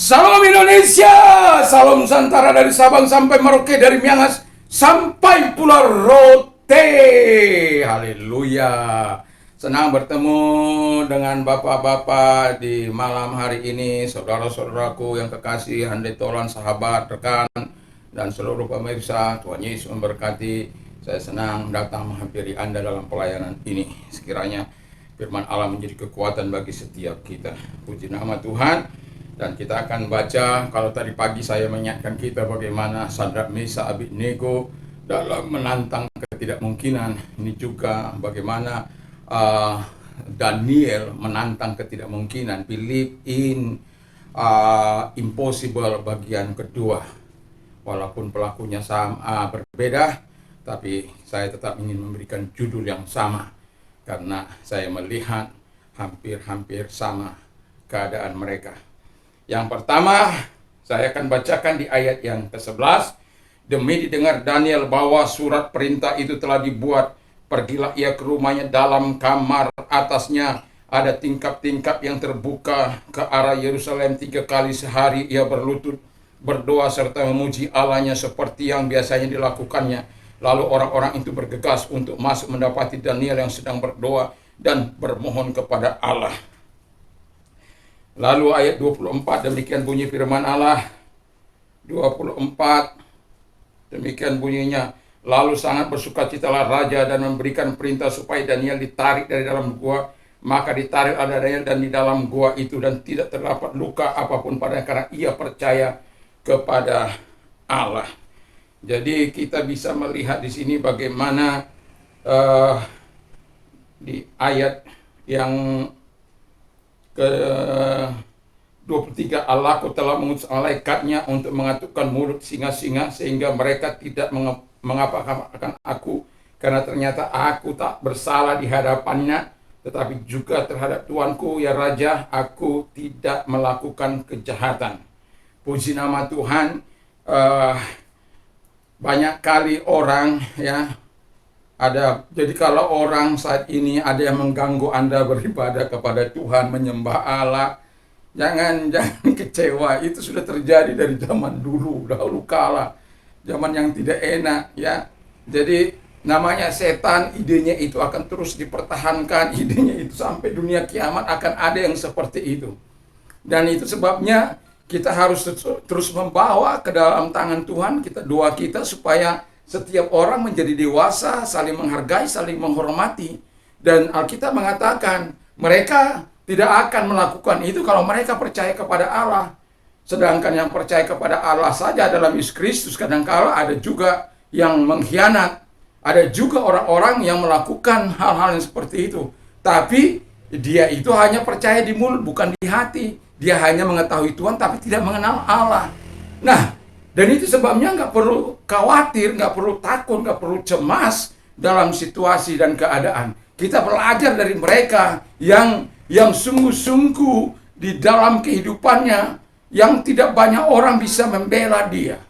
Salam Indonesia, salam Nusantara dari Sabang sampai Merauke, dari Miangas sampai Pulau Rote. Haleluya. Senang bertemu dengan bapak-bapak di malam hari ini, saudara-saudaraku yang kekasih, handai tolan, sahabat, rekan, dan seluruh pemirsa. Tuhan Yesus memberkati. Saya senang datang menghampiri Anda dalam pelayanan ini. Sekiranya firman Allah menjadi kekuatan bagi setiap kita. Puji nama Tuhan. Dan kita akan baca, kalau tadi pagi saya mengingatkan kita bagaimana Sadrak, Mesak, Abednego dalam menantang ketidakmungkinan. Ini juga bagaimana Daniel menantang ketidakmungkinan. Believe in impossible bagian kedua. Walaupun pelakunya sama, berbeda, tapi saya tetap ingin memberikan judul yang sama. Karena saya melihat hampir-hampir sama keadaan mereka. Yang pertama, saya akan bacakan di ayat yang ke-11. Demi didengar Daniel bahwa surat perintah itu telah dibuat, pergilah ia ke rumahnya. Dalam kamar atasnya ada tingkap-tingkap yang terbuka ke arah Yerusalem. 3 kali sehari ia berlutut, berdoa serta memuji Allahnya seperti yang biasanya dilakukannya. Lalu orang-orang itu bergegas untuk masuk mendapati Daniel yang sedang berdoa dan bermohon kepada Allah. Lalu ayat 24, demikian bunyi firman Allah. 24, demikian bunyinya. Lalu sangat bersukacitalah raja dan memberikan perintah supaya Daniel ditarik dari dalam gua. Maka ditarik ada Daniel dan di dalam gua itu, dan tidak terdapat luka apapun padanya karena ia percaya kepada Allah. Jadi kita bisa melihat di sini bagaimana di ayat yang ke-23, Allahku telah mengutus malaikatnya untuk mengatukkan mulut singa-singa sehingga mereka tidak mengapa-apakan aku, karena ternyata aku tak bersalah di hadapannya, tetapi juga terhadap tuanku ya raja, aku tidak melakukan kejahatan. Puji nama Tuhan. Banyak kali orang jadi kalau orang saat ini ada yang mengganggu Anda beribadah kepada Tuhan, menyembah Allah, jangan kecewa. Itu sudah terjadi dari zaman dahulu kala, zaman yang tidak enak ya. Jadi namanya setan, idenya itu akan terus dipertahankan, idenya itu sampai dunia kiamat akan ada yang seperti itu. Dan itu sebabnya kita harus terus membawa ke dalam tangan Tuhan doa kita supaya setiap orang menjadi dewasa, saling menghargai, saling menghormati. Dan Alkitab mengatakan mereka tidak akan melakukan itu kalau mereka percaya kepada Allah. Sedangkan yang percaya kepada Allah saja dalam Yesus Kristus, kadang-kala ada juga yang mengkhianat. Ada juga orang-orang yang melakukan hal-hal yang seperti itu. Tapi dia itu hanya percaya di mulut, bukan di hati. Dia hanya mengetahui Tuhan tapi tidak mengenal Allah. Nah, dan itu sebabnya nggak perlu khawatir, nggak perlu takut, nggak perlu cemas dalam situasi dan keadaan. Kita belajar dari mereka yang sungguh-sungguh di dalam kehidupannya, yang tidak banyak orang bisa membela dia.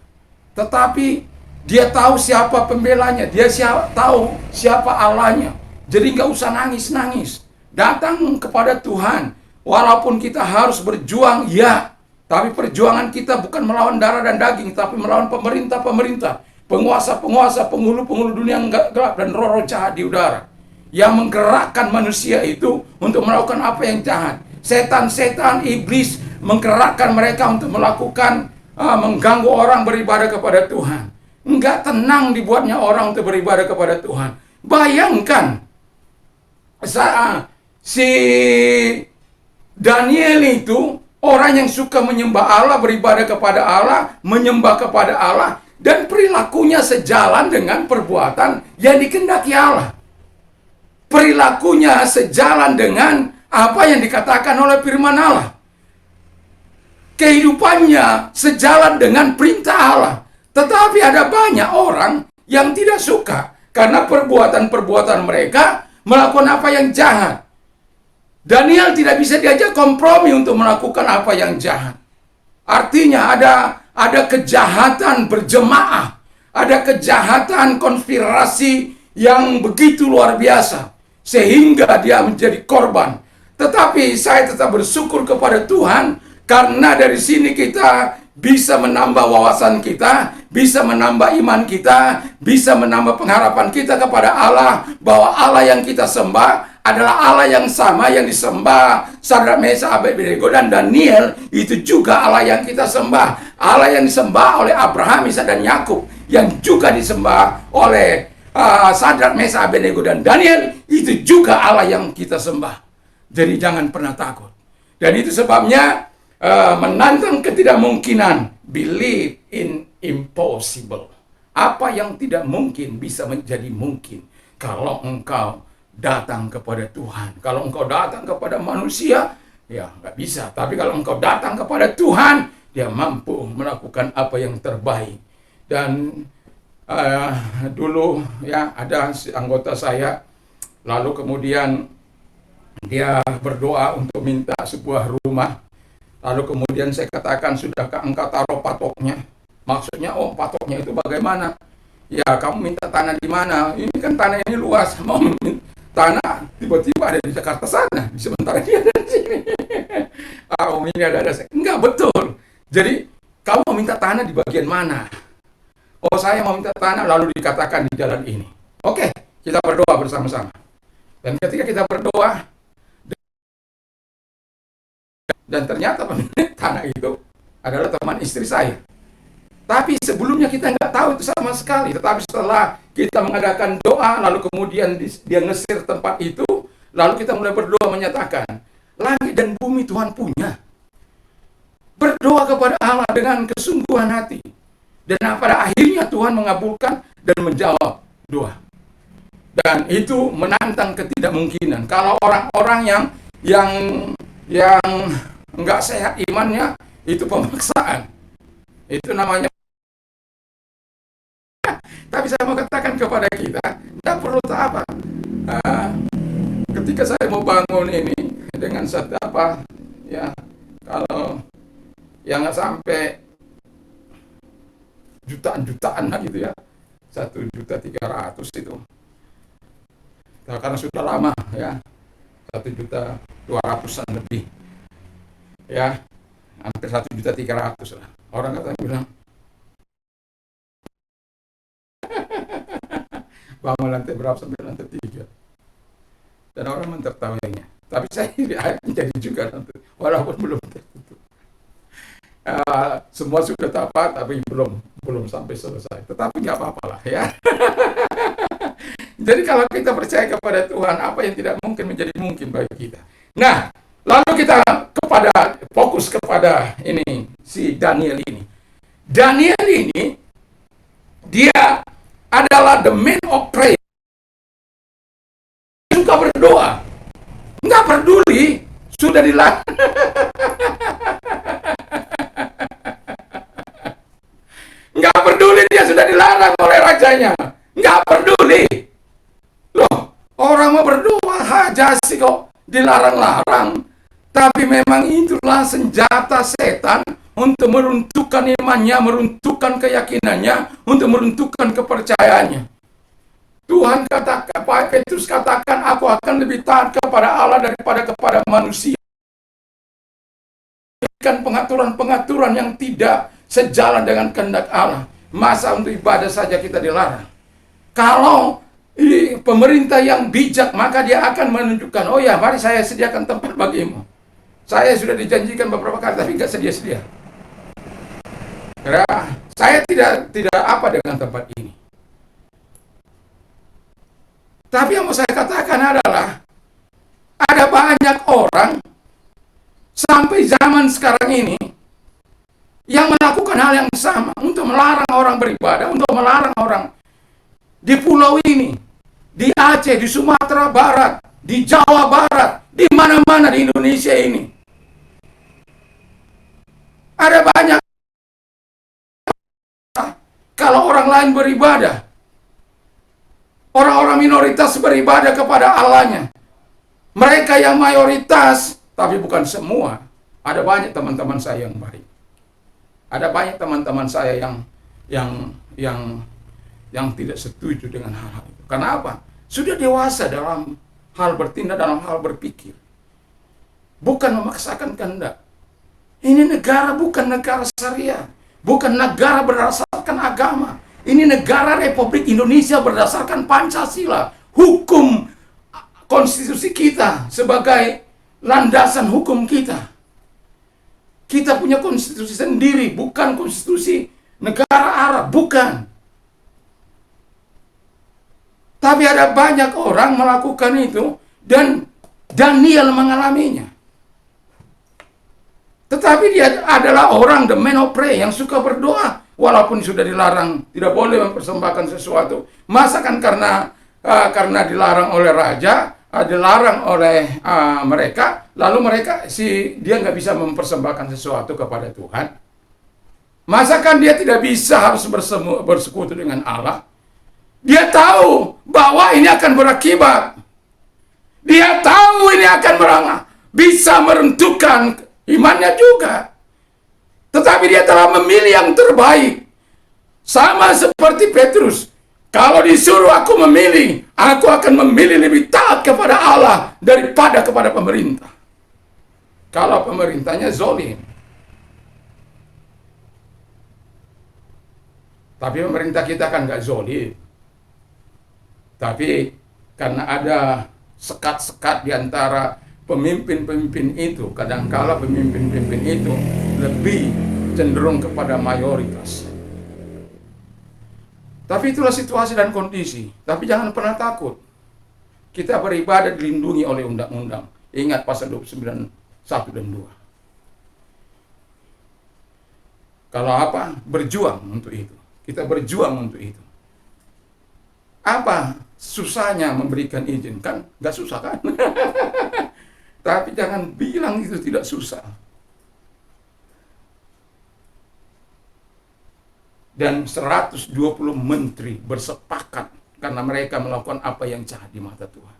Tetapi dia tahu siapa pembelanya, dia tahu siapa Allahnya. Jadi nggak usah nangis-nangis. Datang kepada Tuhan. Walaupun kita harus berjuang, ya. Tapi perjuangan kita bukan melawan darah dan daging, tapi melawan pemerintah-pemerintah, penguasa-penguasa, penghulu-penghulu dunia yang gelap, dan roh-roh jahat di udara, yang menggerakkan manusia itu untuk melakukan apa yang jahat. Setan-setan, iblis menggerakkan mereka untuk melakukan, mengganggu orang beribadah kepada Tuhan. Enggak tenang dibuatnya orang untuk beribadah kepada Tuhan. Bayangkan, si Daniel itu orang yang suka menyembah Allah, beribadah kepada Allah, menyembah kepada Allah, dan perilakunya sejalan dengan perbuatan yang dikehendaki Allah. Perilakunya sejalan dengan apa yang dikatakan oleh firman Allah. Kehidupannya sejalan dengan perintah Allah. Tetapi ada banyak orang yang tidak suka karena perbuatan-perbuatan mereka melakukan apa yang jahat. Daniel tidak bisa diajak kompromi untuk melakukan apa yang jahat. Artinya ada kejahatan berjemaah, ada kejahatan konspirasi yang begitu luar biasa sehingga dia menjadi korban. Tetapi saya tetap bersyukur kepada Tuhan Karena dari sini kita bisa menambah wawasan kita, bisa menambah iman kita, bisa menambah pengharapan kita kepada Allah, bahwa Allah yang kita sembah adalah Allah yang sama yang disembah Sadrak, Mesakh, Abednego dan Daniel. Itu juga Allah yang kita sembah, Allah yang disembah oleh Abraham, Ishak dan Yakub, yang juga disembah oleh Sadrak, Mesakh, Abednego dan Daniel. Itu juga Allah yang kita sembah. Jadi jangan pernah takut. Dan itu sebabnya menantang ketidakmungkinan, believe in impossible. Apa yang tidak mungkin bisa menjadi mungkin kalau engkau datang kepada Tuhan. Kalau engkau datang kepada manusia, ya nggak bisa. Tapi kalau engkau datang kepada Tuhan, dia mampu melakukan apa yang terbaik. Dan dulu ya ada anggota saya, lalu kemudian dia berdoa untuk minta sebuah rumah. Lalu kemudian saya katakan, sudahkah engkau taruh patoknya? Maksudnya, oh patoknya itu bagaimana? Ya kamu minta tanah di mana? Ini kan tanah ini luas, mau tanah tiba-tiba ada di Jakarta sana, sementara dia ada di sini. Ini ada enggak betul. Jadi kamu mau minta tanah di bagian mana? Oh saya mau minta tanah, lalu dikatakan di jalan ini. Oke, kita berdoa bersama-sama. Dan ketika kita berdoa, dan ternyata pemilik tanah itu adalah teman istri saya. Tapi sebelumnya kita nggak tahu itu sama sekali. Tetapi setelah kita mengadakan doa, lalu kemudian dia ngesir tempat itu, lalu kita mulai berdoa menyatakan, langit dan bumi Tuhan punya. Berdoa kepada Allah dengan kesungguhan hati. Dan pada akhirnya Tuhan mengabulkan dan menjawab doa. Dan itu menantang ketidakmungkinan. Kalau orang-orang yang nggak sehat imannya, itu pemaksaan. Itu namanya. Tapi saya mau katakan kepada kita, nggak perlu apa. Ketika saya mau bangun ini dengan ya kalau yang nggak sampai jutaan lah gitu ya, 1.300.000 itu. Nah, karena sudah lama ya, 1.200.000-an lebih. Ya, hampir 1.300.000 lah. Orang kata bilang, bangun lantai berapa? Sampai lantai 3. Dan orang mentertawainya. Tapi saya jadi juga nanti, walaupun belum tertutup. Semua sudah tepat, tapi belum sampai selesai. Tetapi nggak apa-apa lah ya. Jadi kalau kita percaya kepada Tuhan, apa yang tidak mungkin menjadi mungkin bagi kita. Nah, lalu kita fokus kepada ini, si Daniel ini. Daniel ini, dia adalah the man of prayer. Suka berdoa. Nggak peduli, sudah dilarang. Nggak peduli, dia sudah dilarang oleh rajanya. Nggak peduli. Loh, orang mau berdoa aja sih kok dilarang-larang. Tapi memang itulah senjata setan untuk meruntuhkan imannya, meruntuhkan keyakinannya, untuk meruntuhkan kepercayaannya. Tuhan katakan, Pak Petrus katakan, aku akan lebih taat kepada Allah daripada kepada manusia. Pengaturan-pengaturan yang tidak sejalan dengan kehendak Allah. Masa untuk ibadah saja kita dilarang? Kalau pemerintah yang bijak, maka dia akan menunjukkan, oh ya, mari saya sediakan tempat bagimu. Saya sudah dijanjikan beberapa kali, tapi nggak sedia-sedia. Karena saya tidak apa dengan tempat ini. Tapi yang mau saya katakan adalah, ada banyak orang sampai zaman sekarang ini yang melakukan hal yang sama untuk melarang orang beribadah, untuk melarang orang di pulau ini, di Aceh, di Sumatera Barat, di Jawa Barat, di mana-mana di Indonesia ini. Ada banyak kalau orang lain beribadah, orang-orang minoritas beribadah kepada Allahnya. Mereka yang mayoritas, tapi bukan semua. Ada banyak teman-teman saya yang baik. Ada banyak teman-teman saya yang tidak setuju dengan hal-hal itu. Karena apa? Sudah dewasa dalam hal bertindak, dalam hal berpikir. Bukan memaksakan kehendak. Ini negara bukan negara syariah, bukan negara berdasarkan agama. Ini negara Republik Indonesia berdasarkan Pancasila, hukum konstitusi kita sebagai landasan hukum kita. Kita punya konstitusi sendiri, bukan konstitusi negara Arab, bukan. Tapi ada banyak orang melakukan itu, dan Daniel mengalaminya. Tetapi dia adalah orang the man of prayer yang suka berdoa, walaupun sudah dilarang, tidak boleh mempersembahkan sesuatu. Masa kan karena dilarang oleh raja, dilarang oleh mereka, lalu dia nggak bisa mempersembahkan sesuatu kepada Tuhan. Masakan dia tidak bisa harus bersekutu dengan Allah? Dia tahu bahwa ini akan berakibat. Dia tahu ini akan bisa menentukan imannya juga. Tetapi dia telah memilih yang terbaik. Sama seperti Petrus. Kalau disuruh aku memilih, aku akan memilih lebih taat kepada Allah daripada kepada pemerintah. Kalau pemerintahnya zolim. Tapi pemerintah kita kan nggak zolim. Tapi karena ada sekat-sekat di antara pemimpin-pemimpin itu, kadangkala pemimpin-pemimpin itu lebih cenderung kepada mayoritas. Tapi itulah situasi dan kondisi. Tapi jangan pernah takut. Kita beribadah dilindungi oleh undang-undang. Ingat pasal 29, 1 dan 2. Kalau apa? Berjuang untuk itu. Kita berjuang untuk itu. Apa susahnya memberikan izin? Kan nggak susah kan? Tapi jangan bilang itu tidak susah. Dan 120 menteri bersepakat karena mereka melakukan apa yang jahat di mata Tuhan.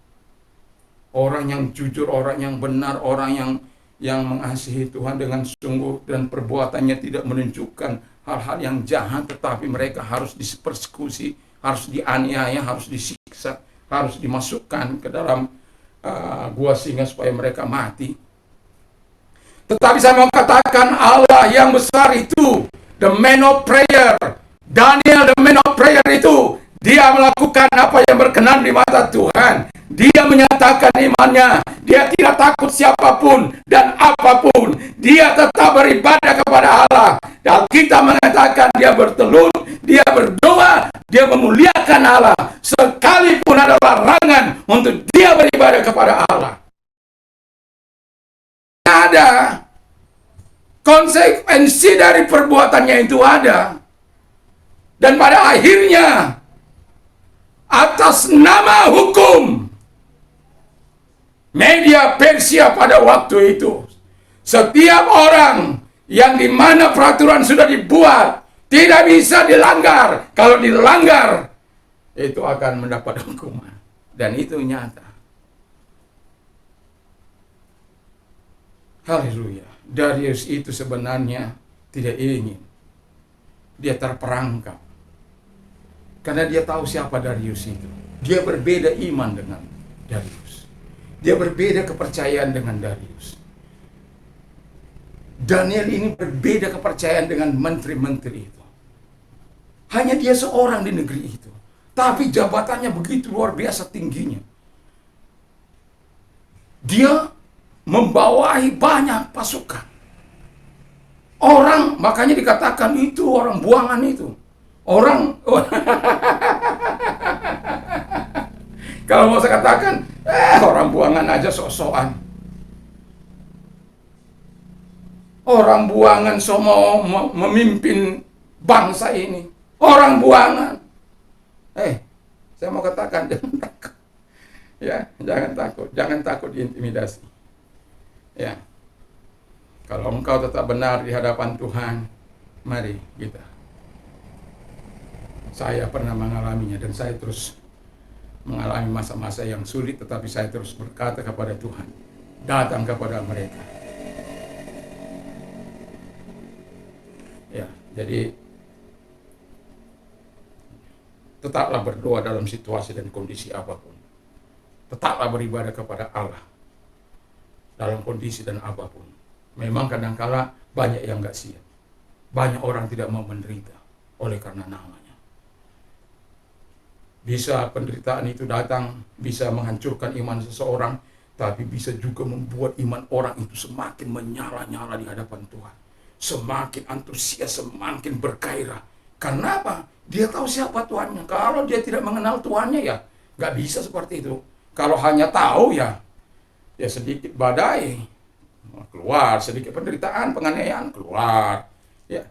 Orang yang jujur, orang yang benar, orang yang mengasihi Tuhan dengan sungguh dan perbuatannya tidak menunjukkan hal-hal yang jahat, tetapi mereka harus dipersekusi, harus dianiaya, harus disiksa, harus dimasukkan ke dalam gua singa supaya mereka mati. Tetapi saya mau katakan Allah yang besar itu, the man of prayer, Daniel the man of prayer itu, dia melakukan apa yang berkenan di mata Tuhan. Dia menyatakan imannya, dia tidak takut siapapun dan apapun. Dia tetap beribadah kepada Allah. Dan kita mengatakan dia bertelur, dia berdoa, dia memuliakan Allah. Sekalipun ada larangan untuk dia beribadah kepada Allah. Ada konsekuensi dari perbuatannya itu ada. Dan pada akhirnya, atas nama hukum media Persia pada waktu itu, setiap orang yang di mana peraturan sudah dibuat tidak bisa dilanggar. Kalau dilanggar, itu akan mendapat hukuman. Dan itu nyata. Haleluya. Darius itu sebenarnya tidak ingin. Dia terperangkap. Karena dia tahu siapa Darius itu. Dia berbeda iman dengan Darius. Dia berbeda kepercayaan dengan Darius. Daniel ini berbeda kepercayaan dengan menteri-menteri itu. Hanya dia seorang di negeri itu. Tapi jabatannya begitu luar biasa tingginya. Dia membawahi banyak pasukan. Orang, makanya dikatakan itu orang buangan itu. Orang, kalau mau saya katakan, orang buangan aja sok-sokan. Orang buangan mau memimpin bangsa ini. Orang buangan. Saya mau katakan, jangan takut. Ya, jangan takut. Jangan takut diintimidasi. Ya. Kalau engkau tetap benar di hadapan Tuhan, mari kita. Saya pernah mengalaminya dan saya terus mengalami masa-masa yang sulit, tetapi saya terus berkata kepada Tuhan, datang kepada mereka. Ya, jadi tetaplah berdoa dalam situasi dan kondisi apapun. Tetaplah beribadah kepada Allah dalam kondisi dan apapun. Memang kadangkala banyak yang nggak siap. Banyak orang tidak mau menderita oleh karena namanya. Bisa penderitaan itu datang, bisa menghancurkan iman seseorang, tapi bisa juga membuat iman orang itu semakin menyala-nyala di hadapan Tuhan. Semakin antusias, semakin bergairah. Karena apa? Dia tahu siapa Tuhannya. Kalau dia tidak mengenal Tuhannya, ya nggak bisa seperti itu. Kalau hanya tahu, ya sedikit badai keluar, sedikit penderitaan, penganiayaan keluar. Ya.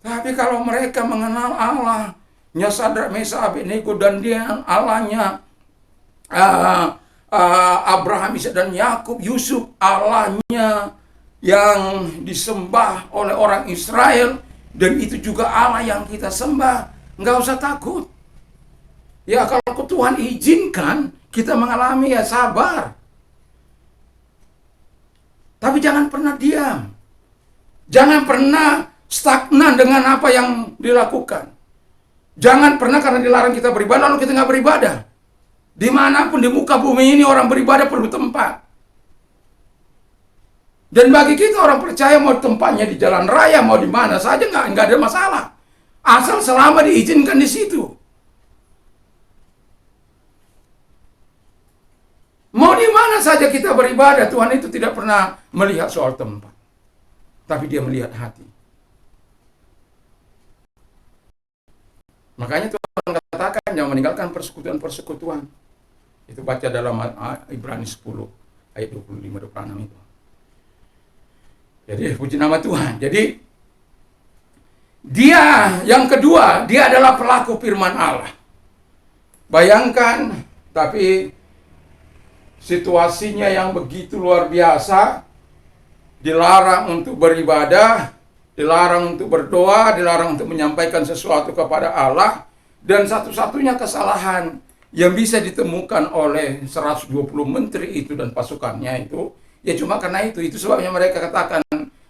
Tapi kalau mereka mengenal Allah, Sadrak, Mesah, Abednego, dan dia Allahnya Abraham, Ishak, dan Yakub, Yusuf, Allahnya yang disembah oleh orang Israel, dan itu juga Allah yang kita sembah, nggak usah takut. Ya kalau Tuhan izinkan kita mengalami, ya sabar. Tapi jangan pernah diam. Jangan pernah stagnan dengan apa yang dilakukan. Jangan pernah karena dilarang kita beribadah, lalu kita nggak beribadah. Dimanapun di muka bumi ini orang beribadah perlu tempat. Dan bagi kita orang percaya, mau tempatnya di jalan raya, mau di mana saja, nggak ada masalah. Asal selama diizinkan di situ. Mau di mana saja kita beribadah, Tuhan itu tidak pernah melihat soal tempat. Tapi dia melihat hati. Makanya Tuhan katakan jangan meninggalkan persekutuan-persekutuan. Itu baca dalam Ibrani 10 ayat 25-26 itu. Jadi puji nama Tuhan. Jadi dia yang kedua, dia adalah pelaku firman Allah. Bayangkan, tapi situasinya yang begitu luar biasa, dilarang untuk beribadah, dilarang untuk berdoa, dilarang untuk menyampaikan sesuatu kepada Allah, dan satu-satunya kesalahan yang bisa ditemukan oleh 120 menteri itu dan pasukannya itu, ya cuma karena itu sebabnya mereka katakan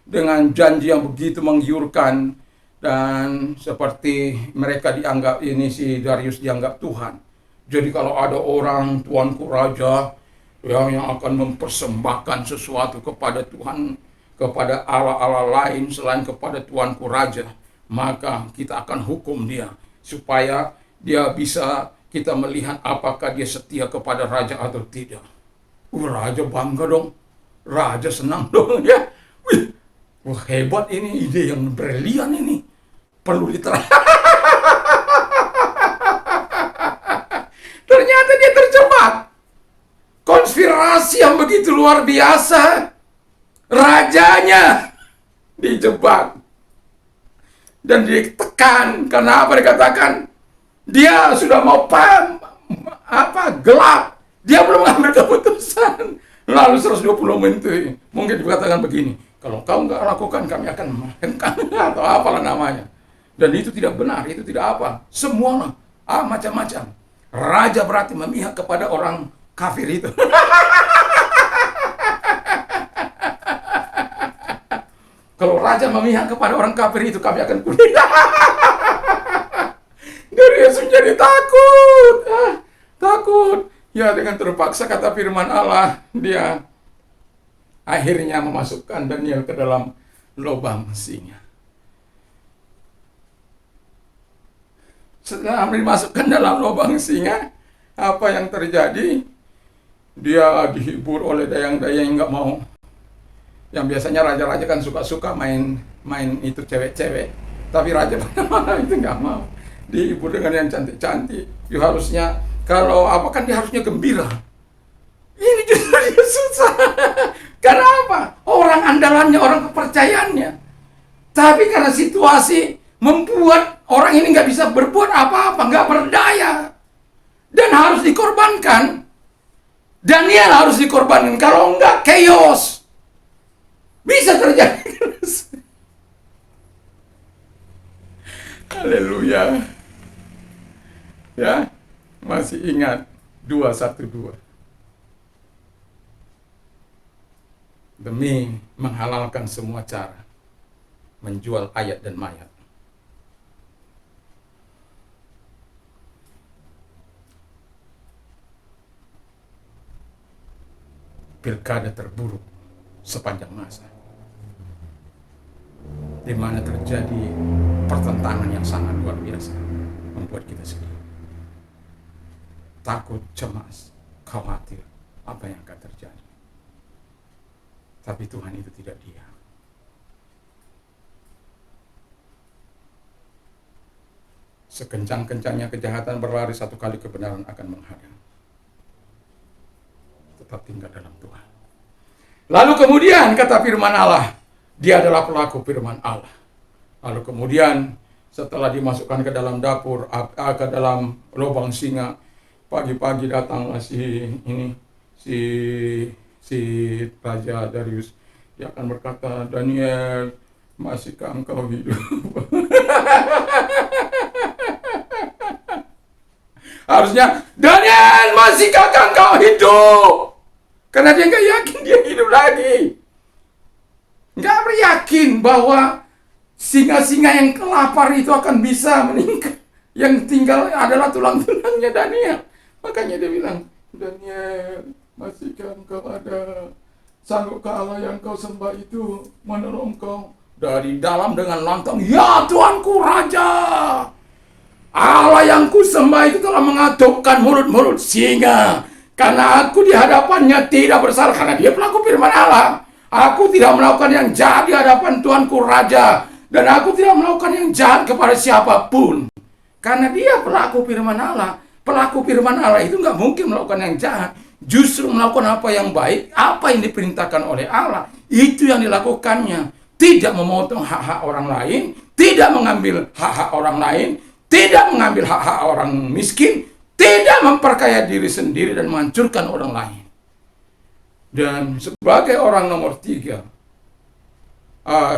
dengan janji yang begitu menggiurkan, dan seperti mereka dianggap, ini si Darius dianggap Tuhan. Jadi kalau ada orang, tuanku raja, yang akan mempersembahkan sesuatu kepada Tuhan, kepada Allah-Allah lain selain kepada tuanku raja, maka kita akan hukum dia, supaya dia bisa kita melihat apakah dia setia kepada raja atau tidak. Raja bangga dong, raja senang dong ya. Wah, hebat ini, ide yang brilian ini, perlu diterapkan. Ternyata dia terjebak. Konspirasi yang begitu luar biasa. Rajanya dijebak dan ditekan. Karena apa? Dikatakan dia sudah mau gelap. Dia belum mengambil keputusan. Lalu 120 menteri mungkin dikatakan begini, kalau kau nggak lakukan, kami akan menghentikan atau apalah namanya. Dan itu tidak benar, itu tidak apa. Semua macam-macam. Raja berarti memihak kepada orang kafir itu. Kalau raja memihak kepada orang kafir itu, kami akan kulit. Dari Yesus jadi takut. Takut. Ya, dengan terpaksa kata firman Allah, dia akhirnya memasukkan Daniel ke dalam lubang singa. Setelah dimasukkan dalam lubang singa, apa yang terjadi? Dia dihibur oleh dayang-dayang yang nggak mau. Yang biasanya raja-raja kan suka-suka main itu cewek-cewek, tapi raja itu nggak mau. Dihibur dengan yang cantik-cantik. Ya harusnya kalau apa kan dia harusnya gembira. Ini justru dia susah. Karena apa? Orang andalannya, orang kepercayaannya. Tapi karena situasi membuat orang ini nggak bisa berbuat apa-apa, nggak berdaya, dan harus dikorbankan. Daniel harus dikorbankan, kalau enggak chaos. Bisa terjadi. Haleluya. Ya, masih ingat 212. Demi menghalalkan semua cara menjual ayat dan mayat. Pilkada terburuk sepanjang masa. di mana terjadi pertentangan yang sangat luar biasa, membuat kita sedih, takut, cemas, khawatir apa yang akan terjadi. Tapi Tuhan itu tidak diam. Sekencang-kencangnya kejahatan berlari, satu kali kebenaran akan menghadang. Tetap tinggal dalam Tuhan. Lalu kemudian kata firman Allah, dia adalah pelaku firman Allah. Lalu kemudian setelah dimasukkan ke dalam dapur, ke dalam lubang singa, pagi-pagi datanglah si Raja Darius. Dia akan berkata, Daniel, masihkah engkau hidup? Harusnya, Daniel, masihkah engkau hidup? Karena dia nggak yakin dia hidup lagi. Nggak yakin bahwa singa-singa yang kelapar itu akan bisa meningkat. Yang tinggal adalah tulang-tulangnya Daniel. Makanya dia bilang, Daniel, masihkah engkau ada? Sanggupkah Allah yang kau sembah itu menolong kau? Dari dalam dengan lantang, ya Tuanku Raja, Allah yang ku sembah itu telah mengatupkan mulut-mulut singa. Karena aku di hadapannya tidak bersalah. Karena dia pelaku firman Allah. Aku tidak melakukan yang jahat di hadapan Tuanku Raja. Dan aku tidak melakukan yang jahat kepada siapapun. Karena dia pelaku firman Allah. Pelaku firman Allah itu nggak mungkin melakukan yang jahat. Justru melakukan apa yang baik, apa yang diperintahkan oleh Allah. Itu yang dilakukannya. Tidak memotong hak-hak orang lain. Tidak mengambil hak-hak orang lain. Tidak mengambil hak-hak orang miskin. Tidak memperkaya diri sendiri dan menghancurkan orang lain. Dan sebagai orang nomor 3,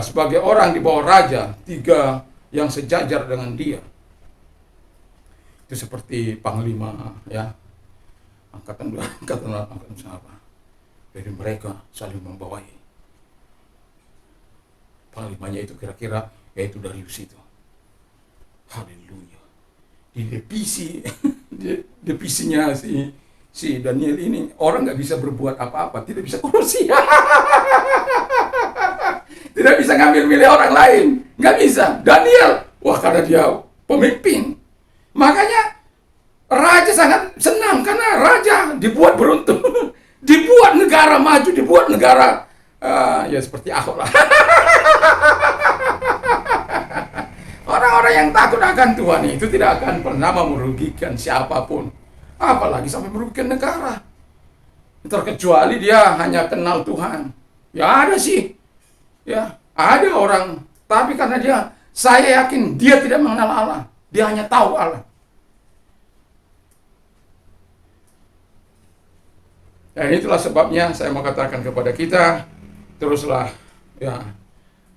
sebagai orang di bawah raja, 3 yang sejajar dengan dia, itu seperti panglima, ya, angkatan apa? Jadi mereka saling membawai. Panglimanya itu kira-kira yaitu Darius itu. Haleluya. Di divisinya si Daniel ini, orang nggak bisa berbuat apa-apa, tidak bisa korupsi, tidak bisa ngambil milik orang lain, nggak bisa. Daniel, wah, karena dia pemimpin, makanya raja sangat senang karena raja dibuat beruntung, dibuat negara maju, dibuat negara ya seperti Ahok lah. Orang-orang yang takut akan Tuhan itu tidak akan pernah merugikan siapapun, apalagi sampai merugikan negara. Terkecuali dia hanya kenal Tuhan. Ya ada sih, ya ada orang, tapi karena saya yakin dia tidak mengenal Allah, dia hanya tahu Allah. Dan itulah sebabnya saya mau katakan kepada kita, teruslah ya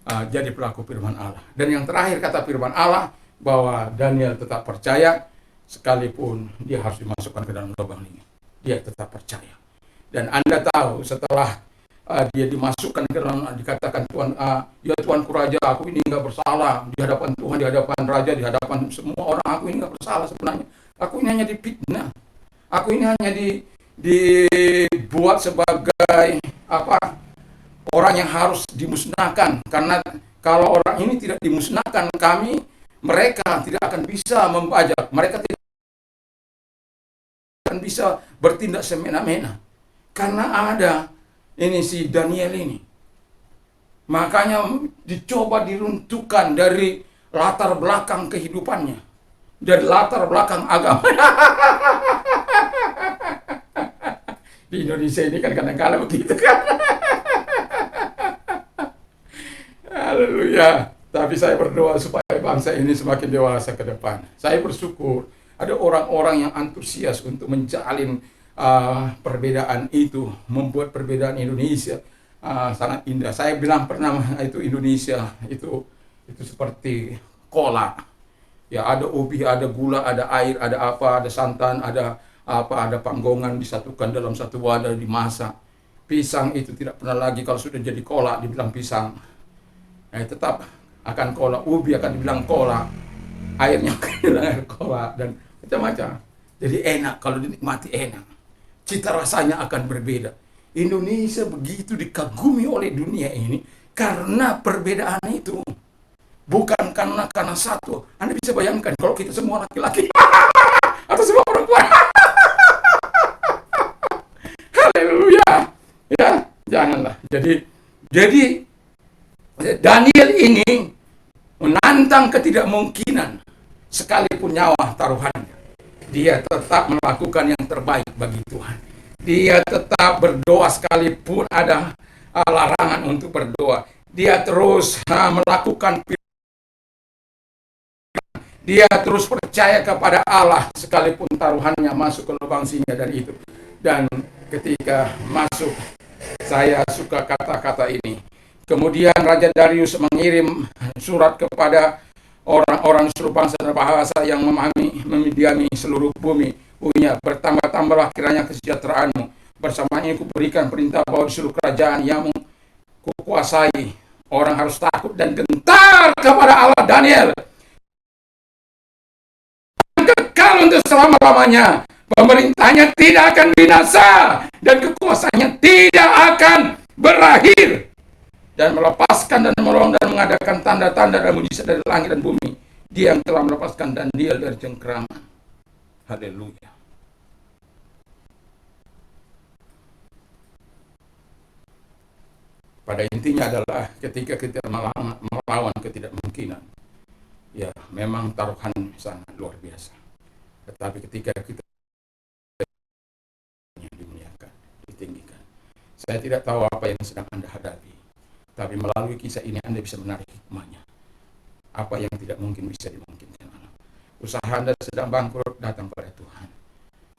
jadi pelaku firman Allah. Dan yang terakhir kata firman Allah, bahwa Daniel tetap percaya sekalipun dia harus dimasukkan ke dalam lubang ini. Dia tetap percaya. Dan Anda tahu setelah dia dimasukkan ke dalam, dikatakan Tuhan, ya Tuanku Raja, aku ini nggak bersalah di hadapan Tuhan, di hadapan Raja, di hadapan semua orang, aku ini nggak bersalah sebenarnya. Aku ini hanya difitnah. Aku ini hanya dibuat sebagai orang yang harus dimusnahkan, karena kalau orang ini tidak dimusnahkan, mereka tidak akan bisa membajak, mereka tidak akan bisa bertindak semena-mena, karena ada ini si Daniel ini. Makanya dicoba diruntuhkan dari latar belakang kehidupannya, dari latar belakang agama. Di Indonesia ini kan kadang-kadang begitu kan. Haleluya. Tapi saya berdoa supaya bangsa ini semakin dewasa ke depan. Saya bersyukur ada orang-orang yang antusias untuk menjalin perbedaan itu, membuat perbedaan Indonesia sangat indah. Saya bilang pernah itu Indonesia itu seperti kola. Ya, ada ubi, ada gula, ada air, ada ada santan, ada panggongan disatukan dalam satu wadah dimasak. Pisang itu tidak pernah lagi kalau sudah jadi kola dibilang pisang. Tetap akan kola, ubi akan dibilang kola, airnya akan dibilang air kola, dan macam-macam. Jadi enak, kalau dinikmati enak. Cita rasanya akan berbeda. Indonesia begitu dikagumi oleh dunia ini karena perbedaan itu. Bukan karena satu. Anda bisa bayangkan kalau kita semua laki-laki atau semua perempuan. Haleluya. Ya, janganlah. Jadi Daniel ini menantang ketidakmungkinan sekalipun nyawa taruhannya. Dia tetap melakukan yang terbaik bagi Tuhan. Dia tetap berdoa sekalipun ada larangan untuk berdoa. Dia terus melakukan, dia terus percaya kepada Allah sekalipun taruhannya masuk ke lubang singa dan itu. Dan ketika masuk, saya suka kata-kata ini. Kemudian Raja Darius mengirim surat kepada orang-orang seluruh bangsa dan bahasa yang mendiami seluruh bumi. Bunyinya, bertambah-tambahlah kiranya kesejahteraanmu. Bersamanya kuberikan perintah bahwa di seluruh kerajaan yang kukuasai, orang harus takut dan gentar kepada Allah. Daniel kekal untuk selama-lamanya. Pemerintahnya tidak akan binasa dan kekuasaannya tidak akan berakhir. Dan melepaskan dan menolong dan mengadakan tanda-tanda dan mujizat dari langit dan bumi. Dia yang telah melepaskan Daniel dari cengkraman. Haleluya. Pada intinya adalah ketika kita melawan ketidakmungkinan, ya memang taruhan sangat luar biasa. Tetapi ketika kita dimuliakan, ditinggikan. Saya tidak tahu apa yang sedang Anda hadapi, tapi melalui kisah ini Anda bisa menarik hikmahnya. Apa yang tidak mungkin bisa dimungkinkan Allah. Usaha Anda sedang bangkrut, datang pada Tuhan.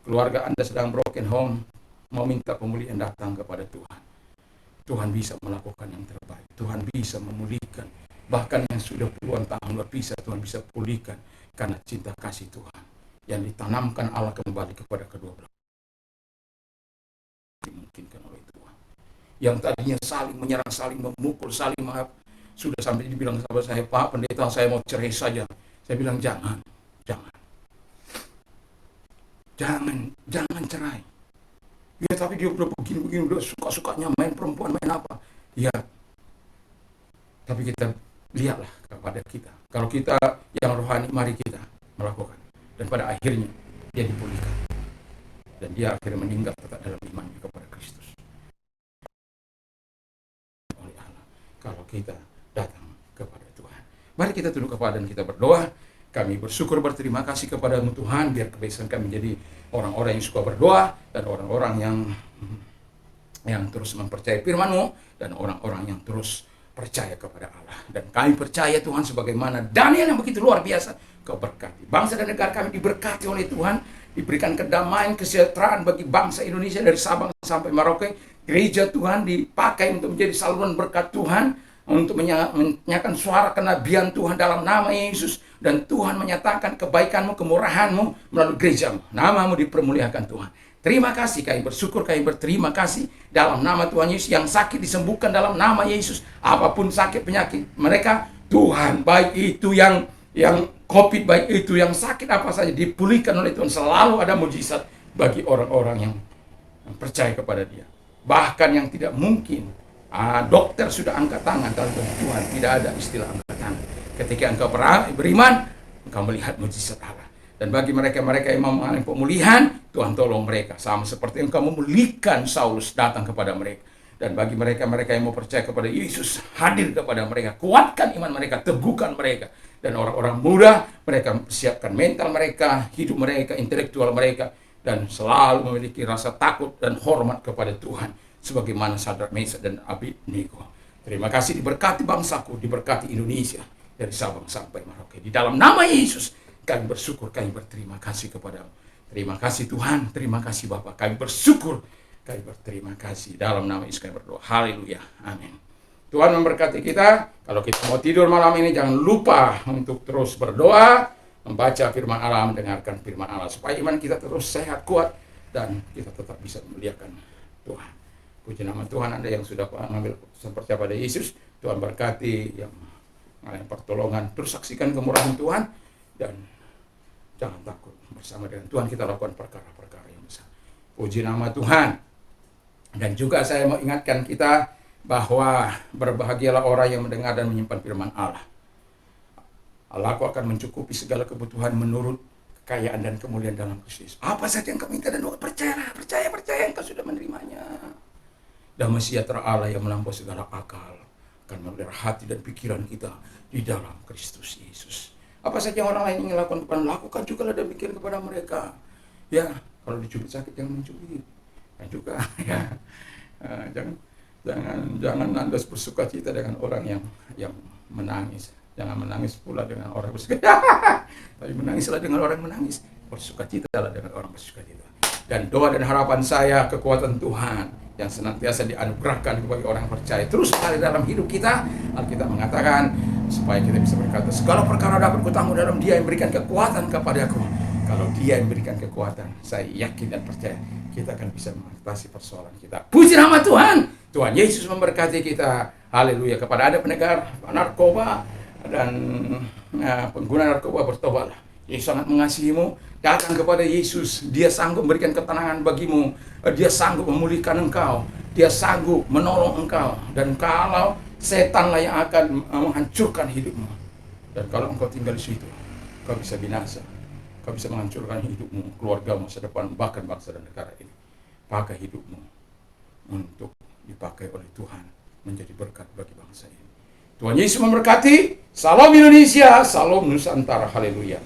Keluarga Anda sedang broken home, mau minta pemulihan, datang kepada Tuhan. Tuhan bisa melakukan yang terbaik. Tuhan bisa memulihkan. Bahkan yang sudah puluhan tahun berpisah, Tuhan bisa pulihkan. Karena cinta kasih Tuhan yang ditanamkan Allah kembali kepada kedua belah. Dimungkinkan oleh Tuhan. Yang tadinya saling menyerang, saling memukul, saling maaf. Sudah sampai dibilang sahabat saya, Pak Pendeta, saya mau cerai saja. Saya bilang jangan. Jangan cerai. Ya tapi dia udah begini, udah suka-sukanya main perempuan, main apa. Ya, tapi kita lihatlah kepada kita. Kalau kita yang rohani, mari kita melakukan. Dan pada akhirnya dia dipulihkan. Dan dia akhirnya meninggal tetap dalam imannya kepada Kristus. Oleh Allah. Kalau kita datang kepada Tuhan. Mari kita tunduk kepala dan kita berdoa. Kami bersyukur, berterima kasih kepada-Mu Tuhan, biar kebiasaan kami menjadi orang-orang yang suka berdoa, dan orang-orang yang terus mempercayai firman-Mu, dan orang-orang yang terus percaya kepada Allah. Dan kami percaya Tuhan, sebagaimana Daniel yang begitu luar biasa, Kau berkati. Bangsa dan negara kami diberkati oleh Tuhan, diberikan kedamaian, kesejahteraan bagi bangsa Indonesia dari Sabang sampai Merauke. Gereja Tuhan dipakai untuk menjadi saluran berkat Tuhan, untuk menyatakan suara kenabian Tuhan dalam nama Yesus. Dan Tuhan menyatakan kebaikan-Mu, kemurahan-Mu melalui gereja-Mu. Nama-Mu dipermuliakan Tuhan. Terima kasih, kami bersyukur, kami berterima kasih dalam nama Tuhan Yesus. Yang sakit disembuhkan dalam nama Yesus. Apapun sakit penyakit mereka, Tuhan, baik itu yang COVID, baik itu yang sakit apa saja, dipulihkan oleh Tuhan. Selalu ada mujizat bagi orang-orang yang percaya kepada Dia. Bahkan yang tidak mungkin, dokter sudah angkat tangan, tapi Tuhan tidak ada istilah angkat tangan. Ketika engkau beriman, engkau melihat mujizat Allah. Dan bagi mereka-mereka yang mau mengalami pemulihan, Tuhan tolong mereka. Sama seperti engkau memulihkan Saulus, datang kepada mereka. Dan bagi mereka-mereka yang mau percaya kepada Yesus, hadir kepada mereka. Kuatkan iman mereka, teguhkan mereka. Dan orang-orang muda, mereka siapkan mental mereka, hidup mereka, intelektual mereka. Dan selalu memiliki rasa takut dan hormat kepada Tuhan. Sebagaimana Sadrak, Mesak, dan Abednego. Terima kasih, diberkati bangsaku, diberkati Indonesia. Dari Sabang sampai Merauke. Di dalam nama Yesus, kami bersyukur, kami berterima kasih kepada-Mu. Terima kasih Tuhan, terima kasih Bapa. Kami bersyukur, kami berterima kasih. Dalam nama Yesus kami berdoa. Haleluya. Amin. Tuhan memberkati kita. Kalau kita mau tidur malam ini, jangan lupa untuk terus berdoa, membaca firman Allah, mendengarkan firman Allah. Supaya iman kita terus sehat, kuat, dan kita tetap bisa memuliakan Tuhan. Puji nama Tuhan. Anda yang sudah mengambil percaya pada Yesus, Tuhan berkati yang pertolongan. Terus saksikan kemurahan Tuhan, dan jangan takut. Bersama dengan Tuhan kita lakukan perkara-perkara yang besar. Puji nama Tuhan. Dan juga saya mau ingatkan kita bahwa berbahagialah orang yang mendengar dan menyimpan firman Allah. Allahku akan mencukupi segala kebutuhan menurut kekayaan dan kemuliaan dalam Kristus. Apa saja yang kau minta dan doa, percayalah, percaya engkau sudah menerimanya. Damai sejahtera Allah yang melampaui segala akal akan memelihara hati dan pikiran kita di dalam Kristus Yesus. Apa saja yang orang lain ingin lakukan kepada, lakukan juga lah demikian kepada mereka. Ya, kalau dicubit sakit jangan mencubit. Dan juga ya, jangan Anda bersukacita dengan orang yang menangis. Jangan menangis pula dengan orang bersukacita. Tapi menangislah dengan orang menangis. Bersukacitalah dengan orang bersukacita. Dan doa dan harapan saya, kekuatan Tuhan yang senantiasa dianugerahkan bagi orang percaya terus mengalir dalam hidup kita. Alkitab mengatakan supaya kita bisa berkata, segala perkara dapat kutamu dalam Dia yang berikan kekuatan kepadaku. Kalau Dia yang berikan kekuatan, saya yakin dan percaya kita akan bisa mengatasi persoalan kita. Puji nama Tuhan. Tuhan Yesus memberkati kita. Haleluya. Kepada ada penegak narkoba dan pengguna narkoba, bertobatlah. Yesus sangat mengasihimu. Datang kepada Yesus. Dia sanggup memberikan ketenangan bagimu. Dia sanggup memulihkan engkau. Dia sanggup menolong engkau. Dan kalau setanlah yang akan menghancurkan hidupmu. Dan kalau engkau tinggal di situ, kau bisa binasa. Kau bisa menghancurkan hidupmu, keluargamu, masa depan, bahkan bangsa dan negara ini. Pakai hidupmu untuk dipakai oleh Tuhan menjadi berkat bagi bangsa ini. Tuhan Yesus memberkati. Salam Indonesia, salam Nusantara. Haleluya.